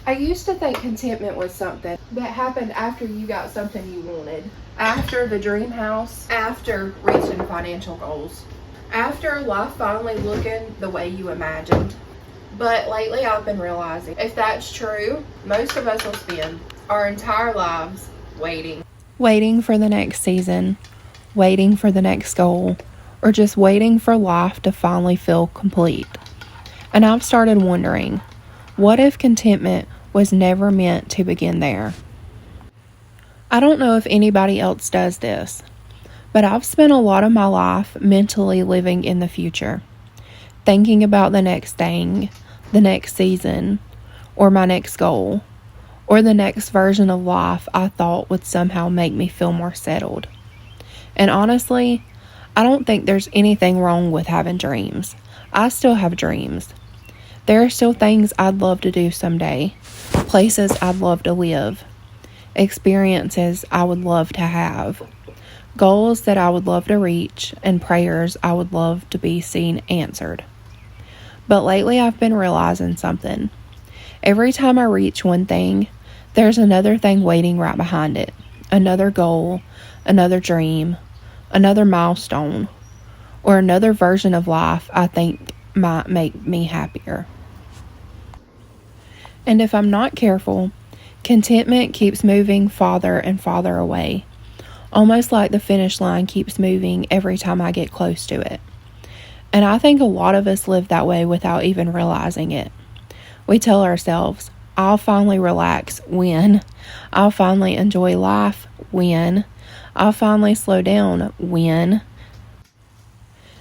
I used to think contentment was something that happened after you got something you wanted, after the dream house, after reaching financial goals, after life finally looking the way you imagined. But lately I've been realizing if that's true, most of us will spend our entire lives waiting. Waiting for the next season, waiting for the next goal, or just waiting for life to finally feel complete. And I've started wondering, what if contentment was never meant to begin there? I don't know if anybody else does this, but I've spent a lot of my life mentally living in the future, thinking about the next thing, the next season, or my next goal, or the next version of life I thought would somehow make me feel more settled. And honestly, I don't think there's anything wrong with having dreams. I still have dreams. There are still things I'd love to do someday, places I'd love to live, experiences I would love to have, goals that I would love to reach, and prayers I would love to be seen answered. But lately I've been realizing something. Every time I reach one thing, there's another thing waiting right behind it. Another goal, another dream, another milestone, or another version of life I think might make me happier. And if I'm not careful, contentment keeps moving farther and farther away, almost like the finish line keeps moving every time I get close to it. And I think a lot of us live that way without even realizing it. We tell ourselves, I'll finally relax when, I'll finally enjoy life when, I'll finally slow down when,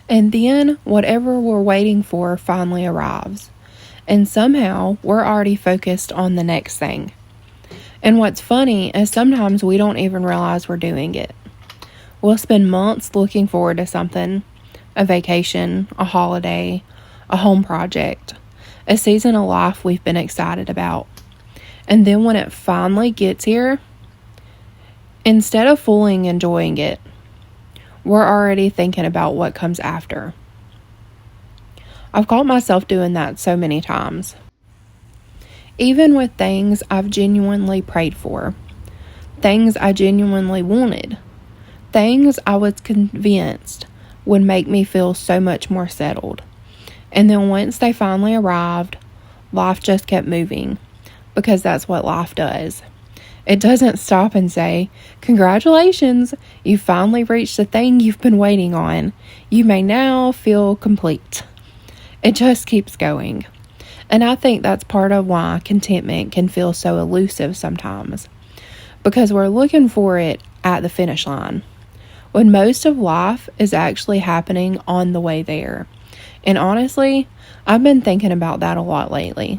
and then whatever we're waiting for finally arrives. And somehow we're already focused on the next thing. And what's funny is sometimes we don't even realize we're doing it. We'll spend months looking forward to something, a vacation, a holiday, a home project, a season of life we've been excited about. And then when it finally gets here, instead of fully enjoying it, we're already thinking about what comes after. I've caught myself doing that so many times. Even with things I've genuinely prayed for, things I genuinely wanted, things I was convinced would make me feel so much more settled. And then once they finally arrived, life just kept moving, because that's what life does. It doesn't stop and say, congratulations, you finally reached the thing you've been waiting on. You may now feel complete. It just keeps going. And I think that's part of why contentment can feel so elusive sometimes, because we're looking for it at the finish line, when most of life is actually happening on the way there. And honestly, I've been thinking about that a lot lately,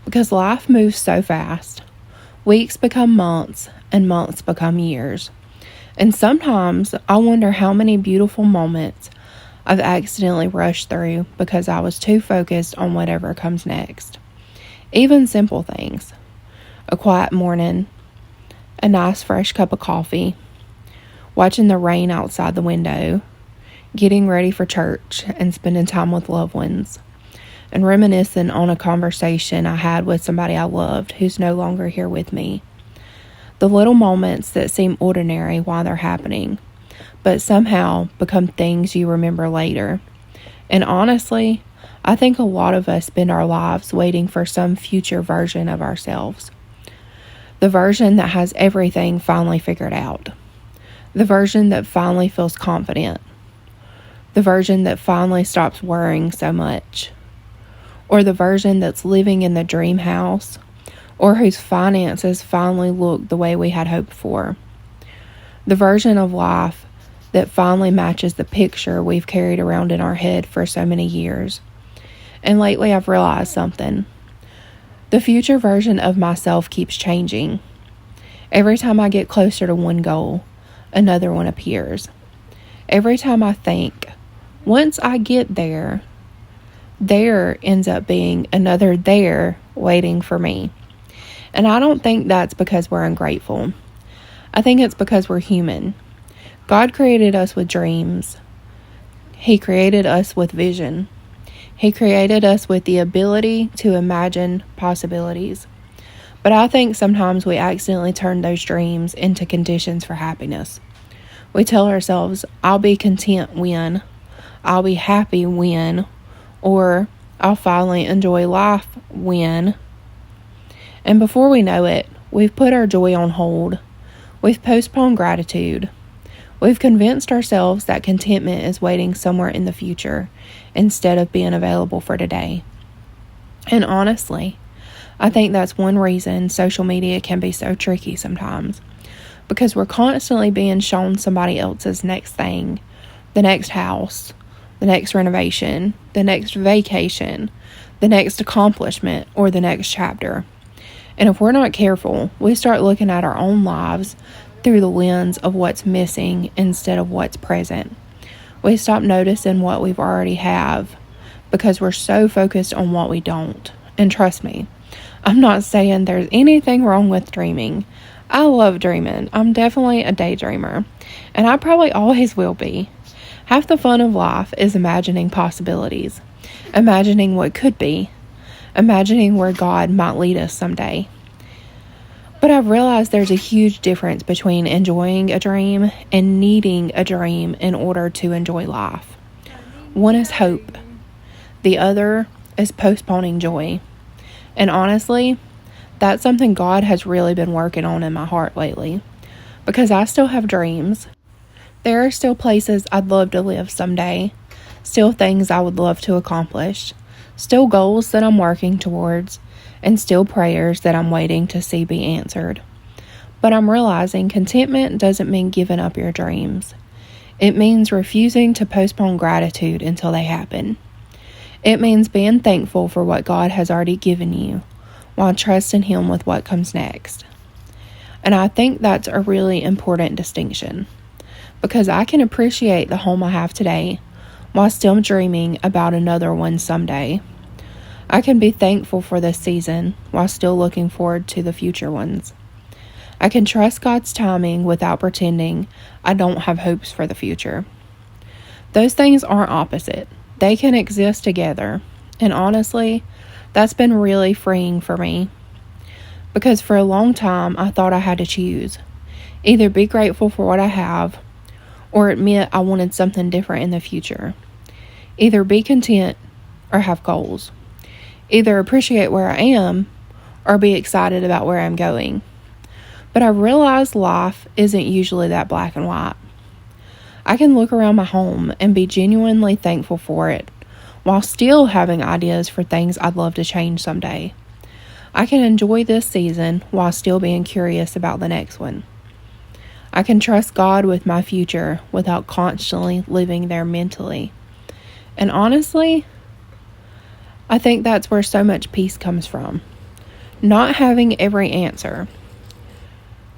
because life moves so fast. Weeks become months, and months become years. And sometimes I wonder how many beautiful moments I've accidentally rushed through because I was too focused on whatever comes next. Even simple things. A quiet morning, a nice fresh cup of coffee, watching the rain outside the window, getting ready for church and spending time with loved ones, and reminiscing on a conversation I had with somebody I loved who's no longer here with me. The little moments that seem ordinary while they're happening, but somehow become things you remember later. And honestly, I think a lot of us spend our lives waiting for some future version of ourselves. The version that has everything finally figured out. The version that finally feels confident. The version that finally stops worrying so much. Or the version that's living in the dream house, or whose finances finally look the way we had hoped for. The version of life that finally matches the picture we've carried around in our head for so many years. And lately I've realized something. The future version of myself keeps changing. Every time I get closer to one goal, another one appears. Every time I think, once I get there, there ends up being another there waiting for me. And I don't think that's because we're ungrateful. I think it's because we're human. God created us with dreams. He created us with vision. He created us with the ability to imagine possibilities. But I think sometimes we accidentally turn those dreams into conditions for happiness. We tell ourselves, I'll be content when, I'll be happy when, or I'll finally enjoy life when. And before we know it, we've put our joy on hold. We've postponed gratitude. We've convinced ourselves that contentment is waiting somewhere in the future instead of being available for today. And honestly, I think that's one reason social media can be so tricky sometimes, because we're constantly being shown somebody else's next thing, the next house, the next renovation, the next vacation, the next accomplishment, or the next chapter. And if we're not careful, we start looking at our own lives through the lens of what's missing instead of what's present. We stop noticing what we've already have because we're so focused on what we don't. And trust me, I'm not saying there's anything wrong with dreaming. I love dreaming. I'm definitely a daydreamer, and I probably always will be. Half the fun of life is imagining possibilities, imagining what could be, imagining where God might lead us someday. But I've realized there's a huge difference between enjoying a dream and needing a dream in order to enjoy life. One is hope. The other is postponing joy. And honestly, that's something God has really been working on in my heart lately. Because I still have dreams. There are still places I'd love to live someday. Still things I would love to accomplish. Still goals that I'm working towards. And still prayers that I'm waiting to see be answered. But I'm realizing contentment doesn't mean giving up your dreams. It means refusing to postpone gratitude until they happen. It means being thankful for what God has already given you, while trusting Him with what comes next. And I think that's a really important distinction, because I can appreciate the home I have today, while still dreaming about another one someday. I can be thankful for this season while still looking forward to the future ones. I can trust God's timing without pretending I don't have hopes for the future. Those things aren't opposite. They can exist together. And honestly, that's been really freeing for me. Because for a long time, I thought I had to choose. Either be grateful for what I have, or admit I wanted something different in the future. Either be content or have goals. Either appreciate where I am or be excited about where I'm going. But I realize life isn't usually that black and white. I can look around my home and be genuinely thankful for it, while still having ideas for things I'd love to change someday. I can enjoy this season while still being curious about the next one. I can trust God with my future without constantly living there mentally. And honestly, I think that's where so much peace comes from. Not having every answer.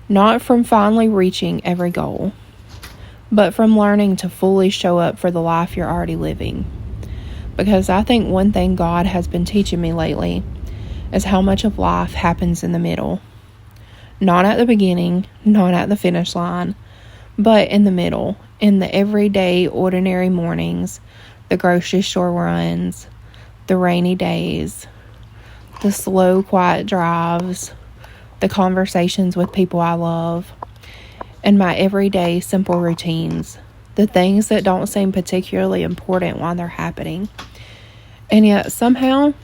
Not from finally reaching every goal, but from learning to fully show up for the life you're already living. Because I think one thing God has been teaching me lately is how much of life happens in the middle. Not at the beginning, not at the finish line, but in the middle, in the everyday, ordinary mornings, the grocery store runs, the rainy days, the slow, quiet drives, the conversations with people I love, and my everyday simple routines, the things that don't seem particularly important while they're happening. And yet somehow,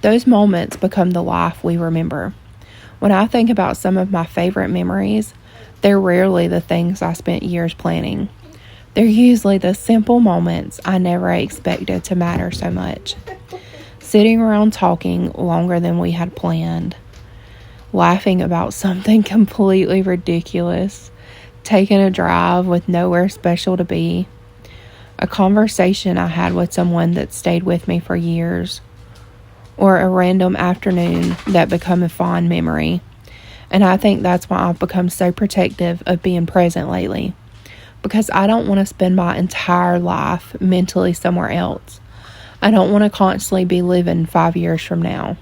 those moments become the life we remember. When I think about some of my favorite memories, they're rarely the things I spent years planning. They're usually the simple moments I never expected to matter so much. Sitting around talking longer than we had planned. Laughing about something completely ridiculous. Taking a drive with nowhere special to be. A conversation I had with someone that stayed with me for years. Or a random afternoon that became a fond memory. And I think that's why I've become so protective of being present lately. Because I don't want to spend my entire life mentally somewhere else. I don't want to constantly be living 5 years from now.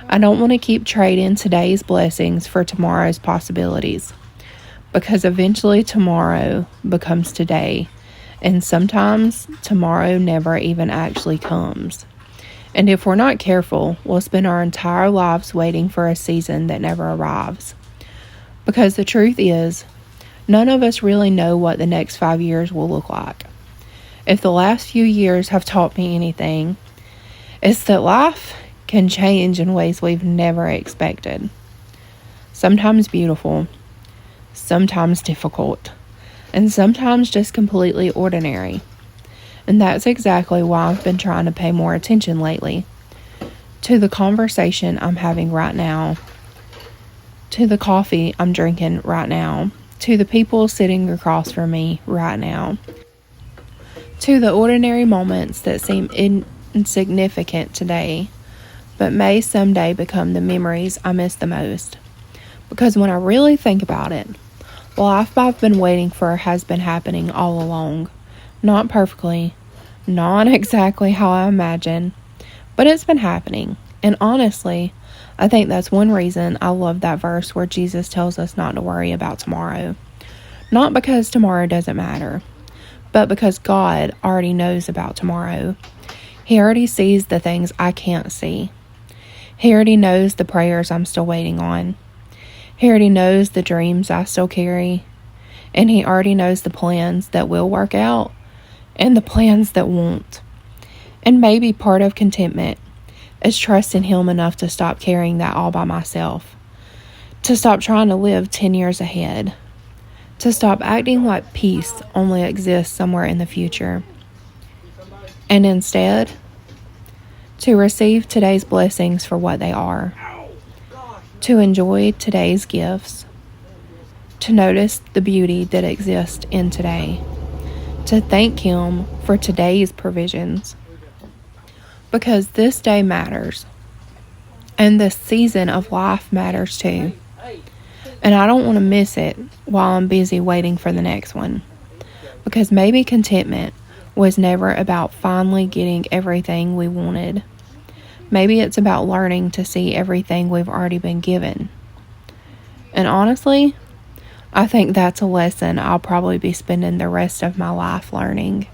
I don't want to keep trading today's blessings for tomorrow's possibilities. Because eventually tomorrow becomes today. And sometimes tomorrow never even actually comes. And if we're not careful, we'll spend our entire lives waiting for a season that never arrives. Because the truth is, none of us really know what the next 5 years will look like. If the last few years have taught me anything, it's that life can change in ways we've never expected. Sometimes beautiful, sometimes difficult, and sometimes just completely ordinary. And that's exactly why I've been trying to pay more attention lately to the conversation I'm having right now, to the coffee I'm drinking right now, to the people sitting across from me right now, to the ordinary moments that seem insignificant today, but may someday become the memories I miss the most. Because when I really think about it, the life I've been waiting for has been happening all along. Not perfectly, not exactly how I imagined, but it's been happening. And honestly, I think that's one reason I love that verse where Jesus tells us not to worry about tomorrow. Not because tomorrow doesn't matter, but because God already knows about tomorrow. He already sees the things I can't see. He already knows the prayers I'm still waiting on. He already knows the dreams I still carry. And He already knows the plans that will work out and the plans that won't. And maybe part of contentment is trusting Him enough to stop carrying that all by myself. To stop trying to live 10 years ahead. To stop acting like peace only exists somewhere in the future. And instead, to receive today's blessings for what they are. To enjoy today's gifts. To notice the beauty that exists in today. To thank Him for today's provisions. Because this day matters. And this season of life matters too. And I don't want to miss it while I'm busy waiting for the next one. Because maybe contentment was never about finally getting everything we wanted. Maybe it's about learning to see everything we've already been given. And honestly, I think that's a lesson I'll probably be spending the rest of my life learning.